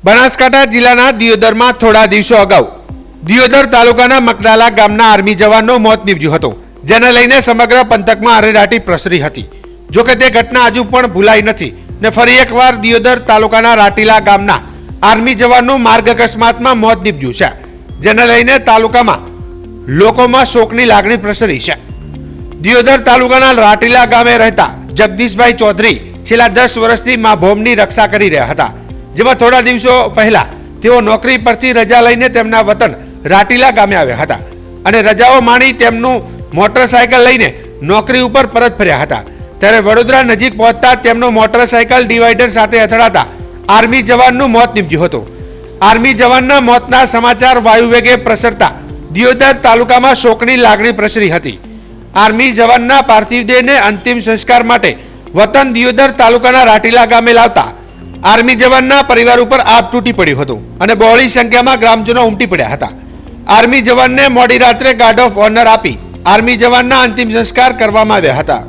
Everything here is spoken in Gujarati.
બનાસકાંઠા જિલ્લાના દિયોદરમાં થોડા દિવસો અગાઉ દિયોદર તાલુકાના મકડાલા ગામના આર્મી જવાનનું મોત નીપજ્યું હતું, જેને લઈને સમગ્ર પંથકમાં અરેરાટી પ્રસરી હતી। જોકે તે ઘટના હજુ પણ ભૂલાઈ નથી ને ફરી એકવાર દિયોદર તાલુકાના રાટીલા ગામના આર્મી જવાનનું માર્ગ અકસ્માતમાં મોત નીપજ્યું છે, જેને લઈને તાલુકામાં લોકોમાં શોકની લાગણી પ્રસરી છે। દિયોદર તાલુકાના રાટીલા ગામે રહેતા જગદીશભાઈ ચૌધરી છેલ્લા 10 વર્ષથી મા ભૌમની રક્ષા કરી રહ્યા હતા, જેમાં થોડા દિવસો પહેલા તેઓ નોકરી પરથી રજા લઈને તેમના વતન રાટીલા ગામે આવ્યા હતા અને રજાઓ માણી તેમનું મોટરસાયકલ લઈને નોકરી ઉપર પરત ફર્યા હતા। ત્યારે વડોદરા નજીક પહોંચતા તેમનું મોટરસાયકલ ડિવાઈડર સાથે અથડાતા આર્મી જવાનનું મોત નીપજ્યું હતું। આર્મી જવાનના મોતના સમાચાર વાયુવેગે પ્રસરતા દિયોદર તાલુકામાં શોકની લાગણી પ્રસરી હતી। આર્મી જવાનના પાર્થિવ દેહને અંતિમ સંસ્કાર માટે વતન દિયોદર તાલુકાના રાટીલા ગામે લાવતા આર્મી જવાનના પરિવાર ઉપર આપ તૂટી પડ્યું હતું અને બહોળી સંખ્યામાં ગ્રામજનો ઉમટી પડ્યા હતા। આર્મી જવાનને મોડી રાત્રે ગાર્ડ ઓફ ઓનર આપી આર્મી જવાનના અંતિમ સંસ્કાર કરવામાં આવ્યા હતા।